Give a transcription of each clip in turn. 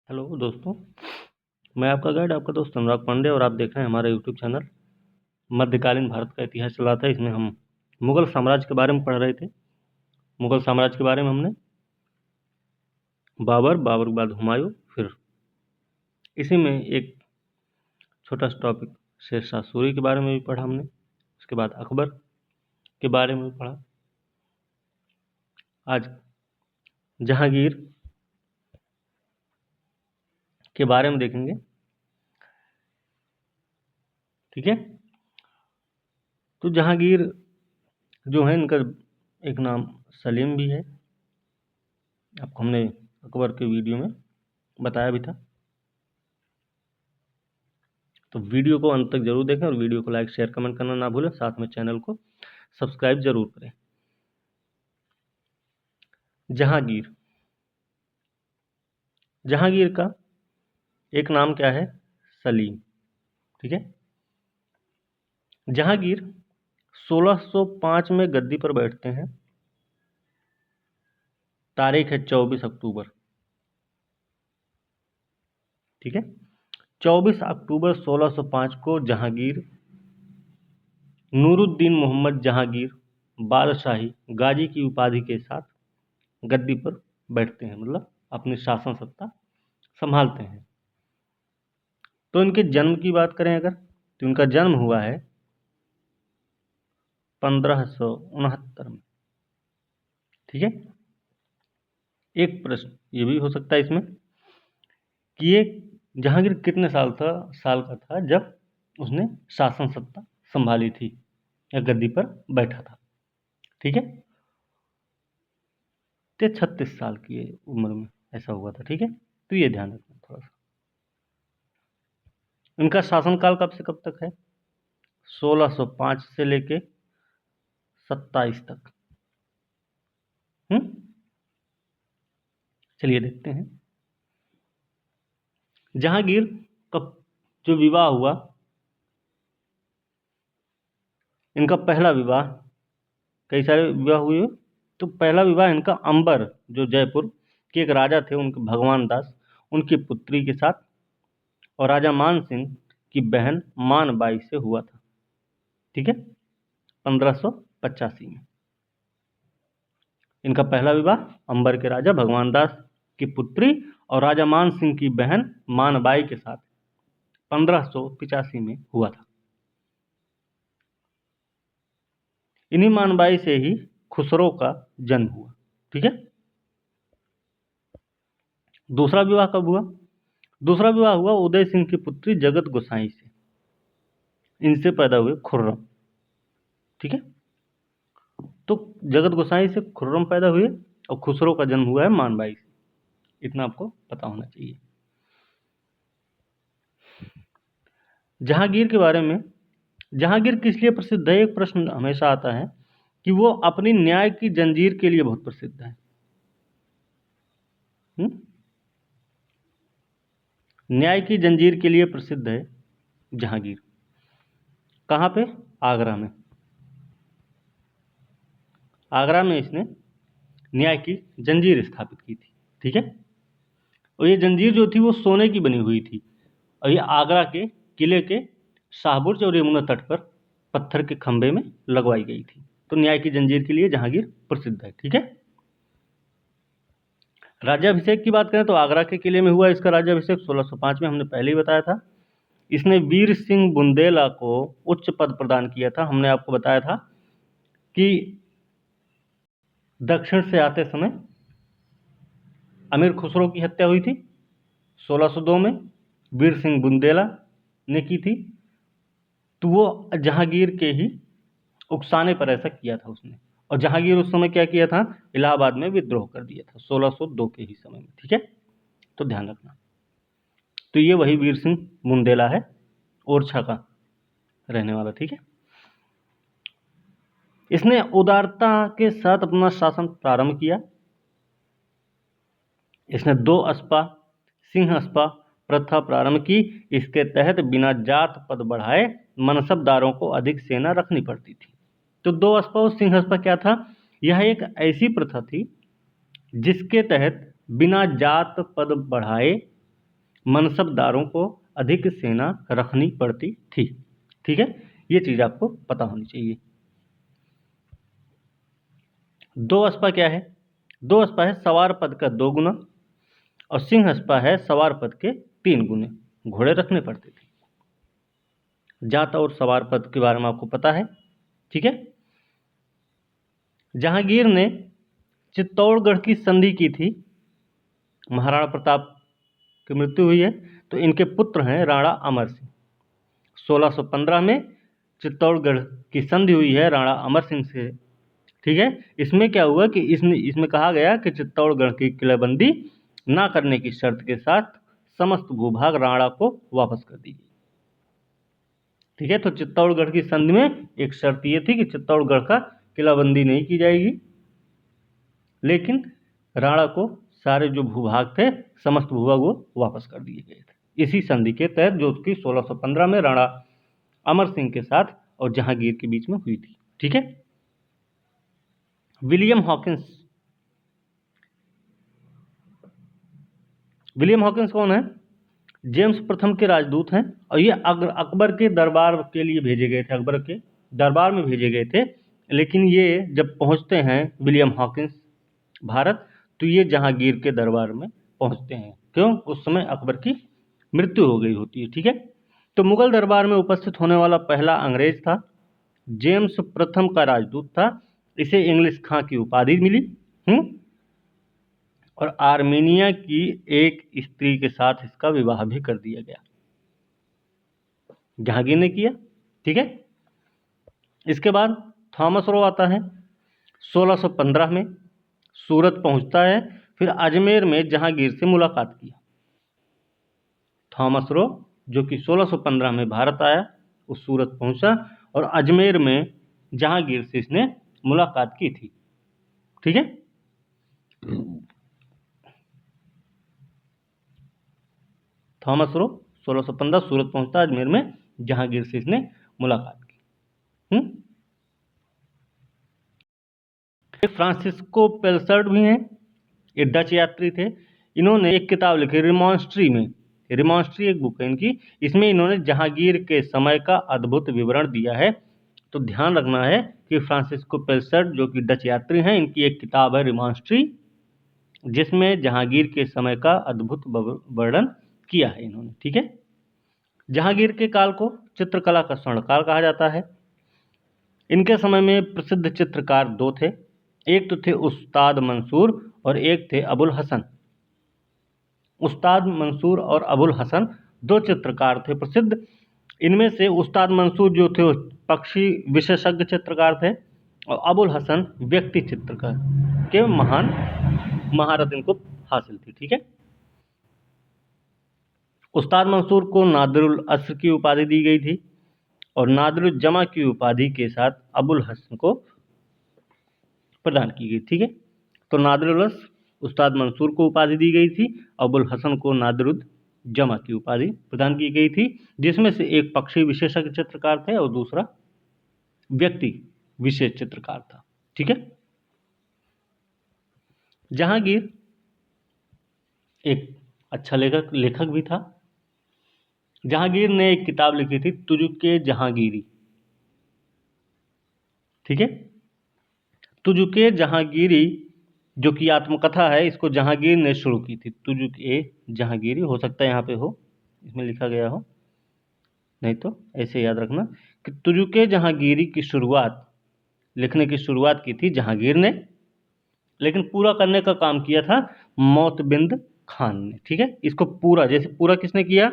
Hello दोस्तों, मैं आपका गाइड, आपका दोस्त अनुराग पांडे और आप देख रहे हैं हमारा यूट्यूब चैनल। मध्यकालीन भारत का इतिहास चल रहा था। इसमें हम मुगल साम्राज्य के बारे में पढ़ रहे थे। मुगल साम्राज्य के बारे में हमने बाबर के बाद हुमायूं, फिर इसी में एक छोटा सा टॉपिक शेरशाह सूरी के बारे में भी पढ़ा हमने। उसके बाद अकबर के बारे में भी पढ़ा। आज जहांगीर के बारे में देखेंगे, ठीक है। तो जहांगीर जो है, इनका एक नाम सलीम भी है। आपको हमने अकबर के वीडियो में बताया भी था। तो वीडियो को अंत तक जरूर देखें और वीडियो को लाइक शेयर कमेंट करना ना भूलें। साथ में चैनल को सब्सक्राइब जरूर करें। जहांगीर जहांगीर का एक नाम क्या है? सलीम, ठीक है। जहांगीर 1605 में गद्दी पर बैठते हैं। तारीख है 24 अक्टूबर, ठीक है। 24 अक्टूबर 1605 को जहांगीर नूरुद्दीन मोहम्मद जहांगीर बादशाही गाजी की उपाधि के साथ गद्दी पर बैठते हैं, मतलब अपनी शासन सत्ता संभालते हैं। तो इनके जन्म की बात करें अगर, तो इनका जन्म हुआ है 1569 में, ठीक है। एक प्रश्न ये भी हो सकता है इसमें कि ये जहांगीर कितने साल का था जब उसने शासन सत्ता संभाली थी या गद्दी पर बैठा था, ठीक है। तो 36 साल की उम्र में ऐसा हुआ था, ठीक है। तो ये ध्यान रखना थोड़ा सा। इनका शासनकाल कब से कब तक है? 1605 से लेके 27 तक। चलिए देखते हैं। जहांगीर का जो विवाह हुआ, इनका पहला विवाह, कई सारे विवाह हुए, तो पहला विवाह इनका अंबर, जो जयपुर के एक राजा थे, उनके भगवान दास, उनकी पुत्री के साथ, और राजा मान सिंह की बहन मानबाई से हुआ था, ठीक है, 1585 में। इनका पहला विवाह अंबर के राजा भगवान दास की पुत्री और राजा मान सिंह की बहन मानबाई के साथ 1585 में हुआ था। इन्हीं मानबाई से ही खुसरो का जन्म हुआ, ठीक है। दूसरा विवाह कब हुआ? दूसरा विवाह हुआ उदय सिंह की पुत्री जगत गोसाई से। इनसे पैदा हुए खुर्रम, ठीक है। तो जगत गोसाई से खुर्रम पैदा हुए और खुसरो का जन्म हुआ है मानबाई से। इतना आपको पता होना चाहिए। जहांगीर के बारे में, जहांगीर किस लिए प्रसिद्ध है? एक प्रश्न हमेशा आता है कि वो अपनी न्याय की जंजीर के लिए बहुत प्रसिद्ध है। न्याय की जंजीर के लिए प्रसिद्ध है जहांगीर। कहाँ पे? आगरा में। आगरा में इसने न्याय की जंजीर स्थापित की थी, ठीक है। और ये जंजीर जो थी वो सोने की बनी हुई थी, और ये आगरा के किले के शाहबुर्ज और यमुना तट पर पत्थर के खंभे में लगवाई गई थी। तो न्याय की जंजीर के लिए जहांगीर प्रसिद्ध है, ठीक है। राज्याभिषेक की बात करें तो आगरा के किले में हुआ इसका राज्याभिषेक 1605 में, हमने पहले ही बताया था। इसने वीर सिंह बुंदेला को उच्च पद प्रदान किया था। हमने आपको बताया था कि दक्षिण से आते समय अमीर खुसरो की हत्या हुई थी 1602 में, वीर सिंह बुंदेला ने की थी। तो वो जहांगीर के ही उकसाने पर ऐसा किया था उसने। और जहांगीर उस समय क्या किया था? इलाहाबाद में विद्रोह कर दिया था 1602 के ही समय में, ठीक है। तो ध्यान रखना। तो ये वही वीर सिंह बुंदेला है, ओरछा का रहने वाला, ठीक है। इसने उदारता के साथ अपना शासन प्रारंभ किया। इसने 2 अस्पा, सिंह अस्पा प्रथा प्रारंभ की। इसके तहत बिना जात पद बढ़ाए मनसबदारों को अधिक सेना रखनी पड़ती थी। तो 2 अस्पा और सिंह अस्पा क्या था? यह एक ऐसी प्रथा थी जिसके तहत बिना जात पद बढ़ाए मनसबदारों को अधिक सेना रखनी पड़ती थी। ठीक है, ये चीज आपको पता होनी चाहिए। दो अस्पा क्या है? दो अस्पा है सवार पद का 2 गुना, और सिंह अस्पा है सवार पद के 3 गुने। घोड़े रखने पड़ते थे। जात और सवार पद के बारे में आपको पता है। ठीक है, जहांगीर ने चित्तौड़गढ़ की संधि की थी, महाराणा प्रताप की मृत्यु हुई है, तो इनके पुत्र हैं राणा अमर सिंह। 1615 में चित्तौड़गढ़ की संधि हुई है राणा अमर सिंह से। ठीक है, इसमें क्या हुआ कि इसमें कहा गया कि चित्तौड़गढ़ की किलेबंदी ना करने की शर्त के साथ समस्त भूभाग राणा को वापस कर दी गई। ठीक है, तो चित्तौड़गढ़ की संधि में एक शर्त ये थी कि चित्तौड़गढ़ का किलाबंदी नहीं की जाएगी, लेकिन राणा को सारे जो भूभाग थे, समस्त भूभाग वो वापस कर दिए गए थे इसी संधि के तहत, जो कि 1615 में राणा अमर सिंह के साथ और जहांगीर के बीच में हुई थी। ठीक है, विलियम हॉकिंस। विलियम हॉकिंस कौन है? जेम्स प्रथम के राजदूत हैं, और ये अकबर के दरबार के लिए भेजे गए थे, अकबर के दरबार में भेजे गए थे। लेकिन ये जब पहुंचते हैं विलियम हॉकिंस भारत, तो ये जहांगीर के दरबार में पहुंचते हैं। क्यों? उस समय अकबर की मृत्यु हो गई होती है। ठीक है, तो मुगल दरबार में उपस्थित होने वाला पहला अंग्रेज था, जेम्स प्रथम का राजदूत था। इसे इंग्लिश खां की उपाधि मिली। और आर्मीनिया की एक स्त्री के साथ इसका विवाह भी कर दिया गया, जहांगीर ने किया। ठीक है, इसके बाद थॉमस रो आता है। 1615 में सूरत पहुंचता है, फिर अजमेर में जहांगीर से मुलाकात किया। थॉमस रो जो कि 1615 में भारत आया, वो सूरत पहुंचा और अजमेर में जहांगीर से इसने मुलाकात की थी। ठीक है, थॉमस रो 1615 सूरत पहुंचता, अजमेर में जहांगीर से इसने मुलाकात की। फ्रांसिस्को पेल्सर्ड भी हैं, ये डच यात्री थे। इन्होंने एक किताब लिखी रिमॉन्स्ट्री में, रिमॉन्स्ट्री एक बुक है इनकी, इसमें इन्होंने जहांगीर के समय का अद्भुत विवरण दिया है। तो ध्यान रखना है कि फ्रांसिस्को पेल्सर्ड जो कि डच यात्री हैं, इनकी एक किताब है रिमॉन्स्ट्री, जिसमें जहांगीर के समय का अद्भुत वर्णन किया है इन्होंने। ठीक है, जहांगीर के काल को चित्रकला का स्वर्णकाल कहा जाता है। इनके समय में प्रसिद्ध चित्रकार 2 थे, एक तो थे उस्ताद मंसूर और एक थे अबुल हसन। उस्ताद मंसूर और अबुल हसन 2 चित्रकार थे प्रसिद्ध। इनमें से उस्ताद मंसूर जो थे पक्षी विशेषज्ञ चित्रकार थे, और अबुल हसन व्यक्ति चित्रकार के महान महारत इनको हासिल थी। ठीक है, उस्ताद मंसूर को नादिरुल अस्र की उपाधि दी गई थी, और नादिरुल जमा की उपाधि के साथ अबुल हसन को प्रदान की गई। ठीक है, तो नादिरुल अस्र उस्ताद मंसूर को उपाधि दी गई थी, अबुल हसन को नादिरुल जमा की उपाधि प्रदान की गई थी, जिसमें से एक पक्षी विशेषज्ञ चित्रकार थे और दूसरा व्यक्ति विशेष चित्रकार था। ठीक है, जहांगीर एक अच्छा लेखक भी था। जहांगीर ने एक किताब लिखी थी तुजुके जहांगीरी। ठीक है, तुजुके जहांगीरी जो कि आत्मकथा है, इसको जहांगीर ने शुरू की थी। तुजुके जहांगीरी, हो सकता है यहाँ पे हो, इसमें लिखा गया हो, नहीं तो ऐसे याद रखना कि तुजुके जहांगीरी की शुरुआत, लिखने की शुरुआत की थी जहांगीर ने, लेकिन पूरा करने का काम किया था मोतबिंद खान ने। ठीक है, इसको पूरा, जैसे पूरा किसने किया,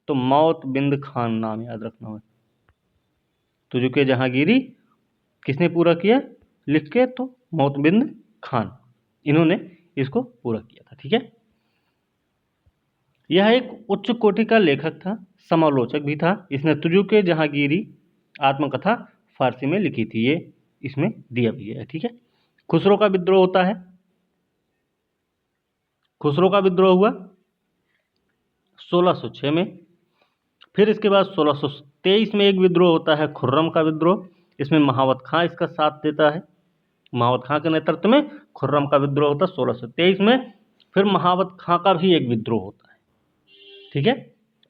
तो मोतबिंद खान नाम याद रखना है। तुजुके जहांगीरी किसने पूरा किया लिख के, तो मोतबिंद खान, इन्होंने इसको पूरा किया था। ठीक है, यह एक उच्च कोटि का लेखक था, समालोचक भी था। इसने तुजुके जहांगीरी आत्मकथा फारसी में लिखी थी, ये इसमें दिया भी है। ठीक है, खुसरो का विद्रोह होता है। खुसरो का विद्रोह हुआ 1606 में। फिर इसके बाद 1623 में एक विद्रोह होता है, खुर्रम का विद्रोह। इसमें महावत खां इसका साथ देता है। महावत खां के नेतृत्व में खुर्रम का विद्रोह होता है 1623 में। फिर महावत खां का भी एक विद्रोह होता है, ठीक है।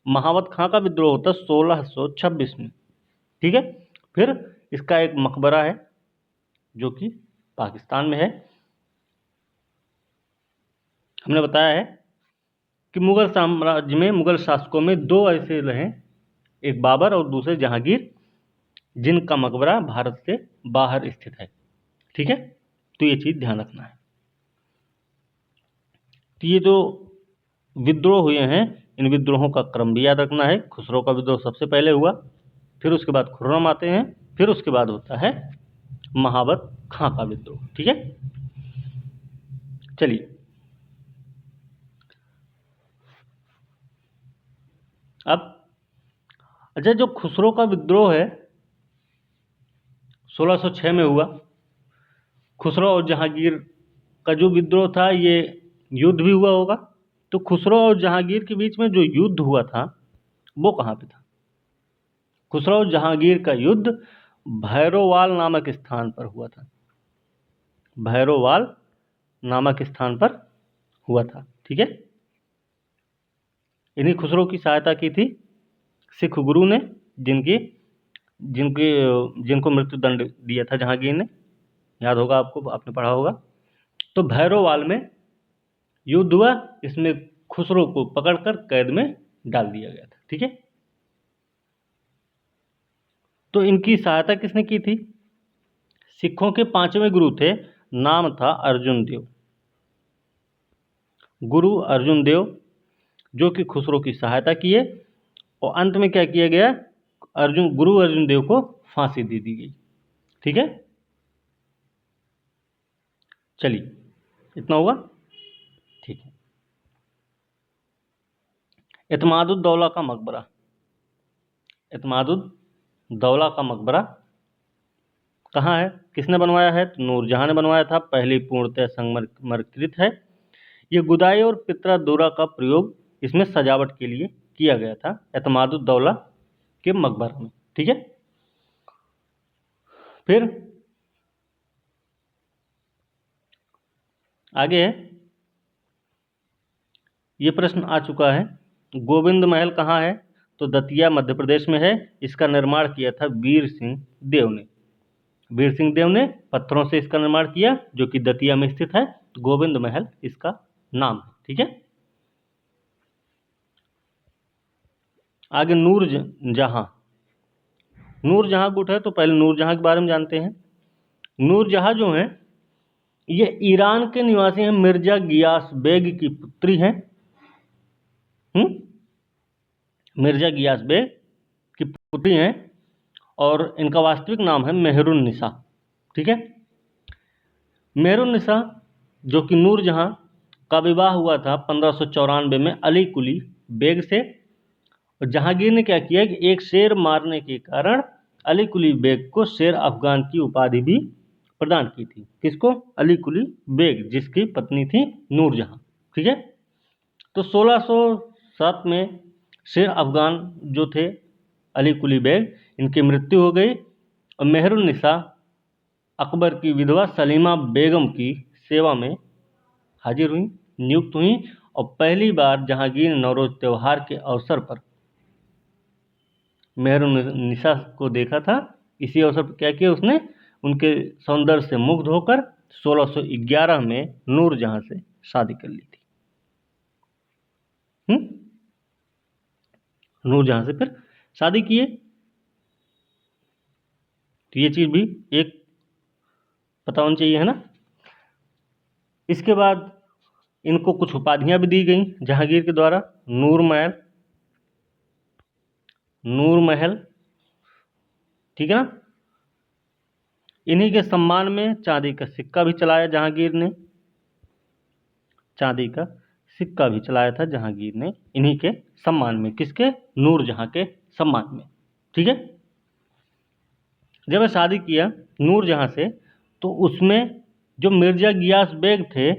महावत खां का विद्रोह होता है 1626 में, ठीक है। फिर इसका एक मकबरा है जो कि पाकिस्तान में है। हमने बताया है कि मुगल साम्राज्य में मुगल शासकों में दो ऐसे रहे, एक बाबर और दूसरे जहांगीर, जिनका मकबरा भारत से बाहर स्थित है, ठीक है। तो ये चीज ध्यान रखना है। तो ये जो विद्रोह हुए हैं, इन विद्रोहों का क्रम भी याद रखना है। खुसरो का विद्रोह सबसे पहले हुआ, फिर उसके बाद खुर्रम आते हैं, फिर उसके बाद होता है महावत खां का विद्रोह, ठीक है। चलिए अब, अच्छा, जो खुसरो का विद्रोह है 1606 में हुआ। खुसरो और जहांगीर का जो विद्रोह था, ये युद्ध भी हुआ होगा। तो खुसरो और जहांगीर के बीच में जो युद्ध हुआ था वो कहाँ पे था? खुसरो और जहांगीर का युद्ध भैरोवाल नामक स्थान पर हुआ था। भैरोवाल नामक स्थान पर हुआ था, ठीक है। इन्हीं खुसरो की सहायता की थी सिख गुरु ने, जिनकी जिनकी जिनको मृत्यु दंड दिया था जहांगीर ने, याद होगा आपको, आपने पढ़ा होगा। तो भैरोवाल में युद्ध हुआ, इसमें खुसरो को पकड़कर कैद में डाल दिया गया था, ठीक है। तो इनकी सहायता किसने की थी? सिखों के 5वें गुरु थे, नाम था अर्जुन देव। गुरु अर्जुन देव, जो कि खुसरो की सहायता किए, और अंत में क्या किया गया? गुरु अर्जुन देव को फांसी दे दी गई, ठीक है। चलिए, इतना हुआ, ठीक है। एतमादुद्दौला का मकबरा, एतमादुद्दौला का मकबरा कहाँ है, किसने बनवाया है? तो नूरजहां ने बनवाया था। पहली पूर्णतः संगमरमृत है। ये गुदाई और पित्रा दोरा का प्रयोग इसमें सजावट के लिए किया गया था, एतमादुद्दौला के मकबरे में, ठीक है। फिर आगे है, ये प्रश्न आ चुका है, गोविंद महल कहाँ है? तो दतिया मध्य प्रदेश में है। इसका निर्माण किया था वीर सिंह देव ने। वीर सिंह देव ने पत्थरों से इसका निर्माण किया, जो कि दतिया में स्थित है। तो गोविंद महल इसका नाम है, ठीक है। आगे नूरजहां, नूरजहां गुट है, तो पहले नूरजहां के बारे में जानते हैं। नूरजहां जो है, ये ईरान के निवासी हैं, मिर्जा गियास बेग की पुत्री हैं। मिर्जा गियास बेग की पुत्री हैं, और इनका वास्तविक नाम है मेहरुन्निसा, ठीक है। मेहरुन्निसा, जो कि नूरजहां का विवाह हुआ था 1594 में अली कुली बेग से। और जहांगीर ने क्या किया कि एक शेर मारने के कारण अली कुली बेग को शेर अफगान की उपाधि भी प्रदान की थी। किसको? अली कुली बेग, जिसकी पत्नी थी नूरजहां, ठीक है। तो 1607 में शेर अफगान जो थे अली कुली बेग, इनकी मृत्यु हो गई, और मेहरुन्निसा अकबर की विधवा सलीमा बेगम की सेवा में हाजिर हुई, नियुक्त हुई। और पहली बार जहांगीर ने नवरोज त्योहार के अवसर पर मेहरुन्निसा को देखा था। इसी अवसर पर क्या किया उसने? उनके सौंदर्य से मुग्ध होकर 1611 में नूरजहां से शादी कर ली थी। नूरजहां से फिर शादी किए। तो ये चीज भी एक पता होना चाहिए, है ना। इसके बाद इनको कुछ उपाधियां भी दी गई जहांगीर के द्वारा। नूर महल, ठीक है ना। इन्हीं के सम्मान में चांदी का सिक्का भी चलाया जहांगीर ने। चांदी का सिक्का भी चलाया था जहांगीर ने इन्हीं के सम्मान में। किसके? नूरजहां के सम्मान में, ठीक है। जब वह शादी किया नूरजहां से, तो उसमें जो मिर्जा गियास बेग थे,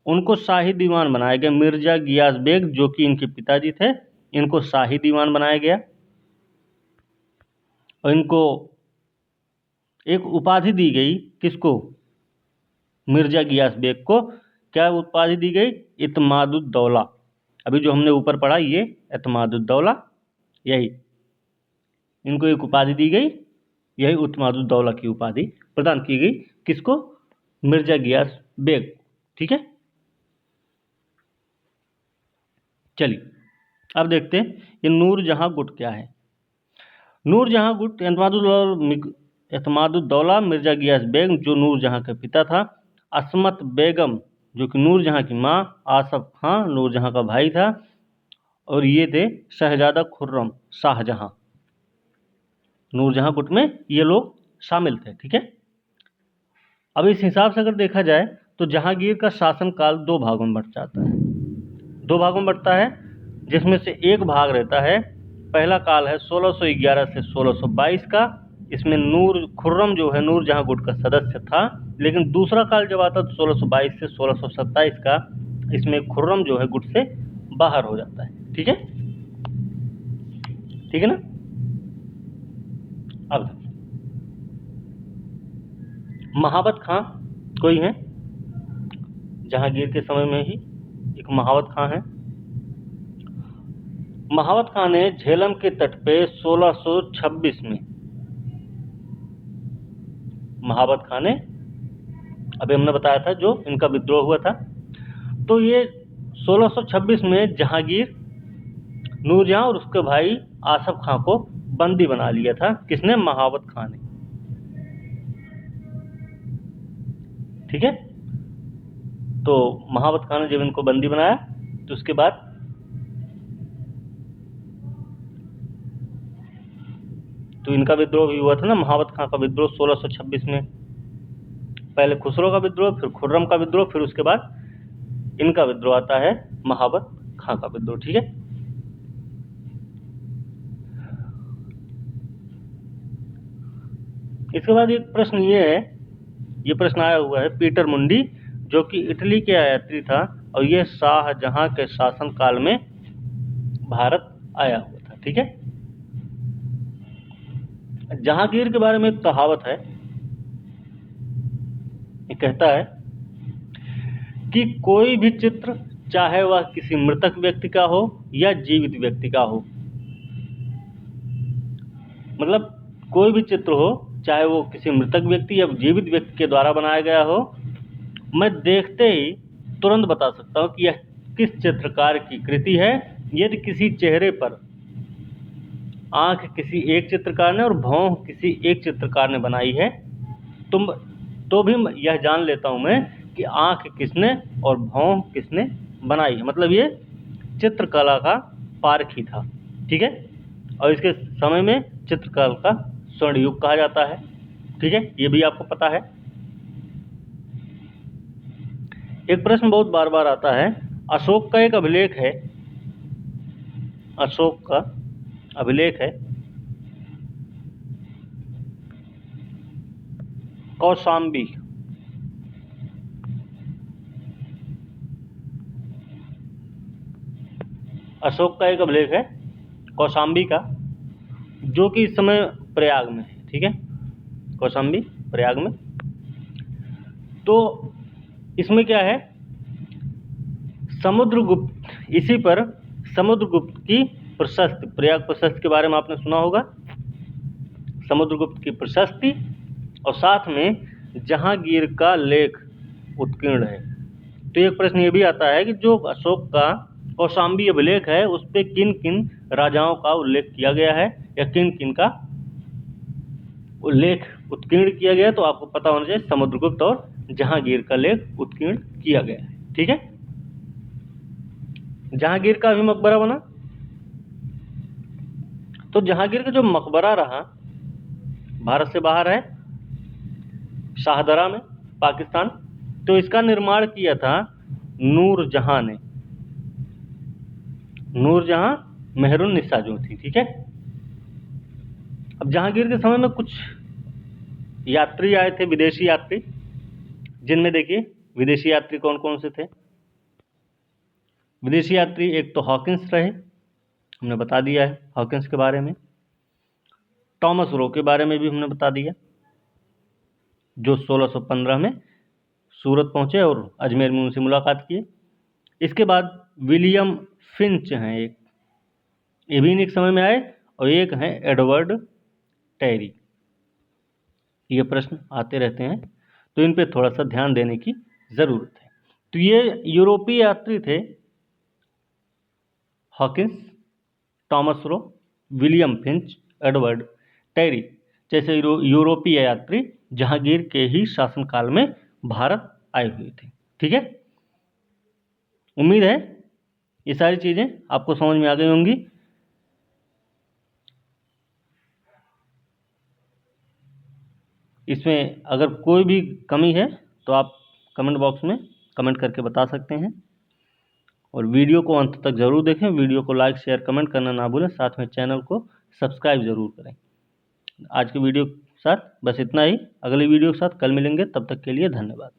उनको शाही दीवान बनाया गया। मिर्जा गियास बेग, जो कि इनके पिताजी थे, इनको शाही दीवान बनाया गया, और इनको एक उपाधि दी गई। किसको? मिर्जा गियास बेग को क्या उपाधि दी गई? इत्मादुद्दौला। अभी जो हमने ऊपर पढ़ा ये एतमादुद्दौला, यही इनको एक उपाधि दी गई, यही एतमादुद्दौला की उपाधि प्रदान की गई। किसको? मिर्जा गियास बेग। ठीक है, चलिए अब देखते हैं ये नूरजहां गुट क्या है। नूरजहां गुट एतमादुद्दौला मिर्जा गियास बेग, जो नूरजहां के पिता था, असमत बेगम जो कि नूरजहां की माँ, आसफ खां नूरजहां का भाई था, और ये थे शहजादा खुर्रम शाहजहां। नूरजहां गुट में ये लोग शामिल थे। ठीक है, अब इस हिसाब से अगर देखा जाए तो जहांगीर का शासनकाल दो भागों में बंट जाता है, दो भागों में बंटता है, जिसमें से एक भाग रहता है, पहला काल है 1611 से 1622 का। इसमें खुर्रम जो है नूरजहां गुट का सदस्य था, लेकिन दूसरा काल जब आता है 1622 से 1627 का, इसमें खुर्रम जो है गुट से बाहर हो जाता है। ठीक है, ठीक है ना। अब महाबत खां कोई है, जहांगीर के समय में ही एक महाबत खां है। महाबत खां ने झेलम के तट पे 1626 में, महाबत खां ने, अभी हमने बताया था जो इनका विद्रोह हुआ था, तो ये 1626 में जहांगीर नूरजहां और उसके भाई आसफ खां को बंदी बना लिया था। किसने? महाबत खां ने। ठीक है, तो महाबत खां ने जब इनको बंदी बनाया तो उसके बाद तो इनका विद्रोह भी हुआ था ना, महाबत खां का विद्रोह 1626 में। पहले खुसरो का विद्रोह, फिर खुर्रम का विद्रोह, फिर उसके बाद इनका विद्रोह आता है, महाबत खां का विद्रोह। ठीक है, इसके बाद एक प्रश्न ये है, ये प्रश्न आया हुआ है, पीटर मुंडी जो कि इटली के यात्री था और ये शाहजहां के शासनकाल में भारत आया हुआ था। ठीक है, जहांगीर के बारे में एक कहावत है, ये कहता है कि कोई भी चित्र, चाहे वह किसी मृतक व्यक्ति का हो या जीवित व्यक्ति का हो, मतलब कोई भी चित्र हो, चाहे वो किसी मृतक व्यक्ति या जीवित व्यक्ति के द्वारा बनाया गया हो, मैं देखते ही तुरंत बता सकता हूं कि यह किस चित्रकार की कृति है। यदि किसी चेहरे पर आंख किसी एक चित्रकार ने और भौं किसी एक चित्रकार ने बनाई है, तो भी यह जान लेता हूं मैं कि आंख किसने और भौं किसने बनाई है, मतलब ये चित्रकला का पारखी था। ठीक है, और इसके समय में चित्रकला का स्वर्ण युग कहा जाता है। ठीक है, ये भी आपको पता है। एक प्रश्न बहुत बार बार आता है, अशोक का एक अभिलेख है, अशोक का अभिलेख है कौशाम्बी, अशोक का एक अभिलेख है कौशाम्बी का, जो कि इस समय प्रयाग में है। ठीक है, कौशाम्बी प्रयाग में। तो इसमें क्या है, समुद्रगुप्त, इसी पर समुद्रगुप्त की प्रशस्ति, प्रयाग प्रशस्ति के बारे में आपने सुना होगा, समुद्रगुप्त की प्रशस्ति, और साथ में जहांगीर का लेख उत्कीर्ण है। तो एक प्रश्न ये भी आता है कि जो अशोक का कौशाम्बी अभिलेख है, उस पे किन किन राजाओं का उल्लेख किया गया है या किन किन का उल्लेख उत्कीर्ण किया गया है, तो आपको पता होना चाहिए समुद्रगुप्त और जहांगीर का लेख उत्कीर्ण किया गया है। ठीक है, जहांगीर का भी मकबरा बना, तो जहांगीर का जो मकबरा रहा भारत से बाहर है, शाहदरा में, पाकिस्तान, तो इसका निर्माण किया था नूरजहां ने, नूरजहां मेहरुन्निसा जो थी। ठीक है, अब जहांगीर के समय में कुछ यात्री आए थे, विदेशी यात्री, जिनमें देखिए विदेशी यात्री कौन कौन से थे। विदेशी यात्री एक तो हॉकिंस रहे, हमने बता दिया है हॉकिंस के बारे में। टॉमस रो के बारे में भी हमने बता दिया, जो 1615 में सूरत पहुंचे और अजमेर में उनसे मुलाकात किए। इसके बाद विलियम फिंच हैं एक, ये भी इन्हीं के समय में आए, और एक हैं एडवर्ड टेरी। ये प्रश्न आते रहते हैं, तो इन पे थोड़ा सा ध्यान देने की ज़रूरत है। तो ये यूरोपीय यात्री थे Hawkins, Thomas Roe, William Finch, Edward Terry जैसे यूरोपीय यात्री जहांगीर के ही शासनकाल में भारत आए हुए थे। ठीक है, उम्मीद है ये सारी चीज़ें आपको समझ में आ गई होंगी। इसमें अगर कोई भी कमी है तो आप कमेंट बॉक्स में कमेंट करके बता सकते हैं, और वीडियो को अंत तक ज़रूर देखें। वीडियो को लाइक शेयर कमेंट करना ना भूलें, साथ में चैनल को सब्सक्राइब ज़रूर करें। आज के वीडियो के साथ बस इतना ही, अगले वीडियो के साथ कल मिलेंगे, तब तक के लिए धन्यवाद।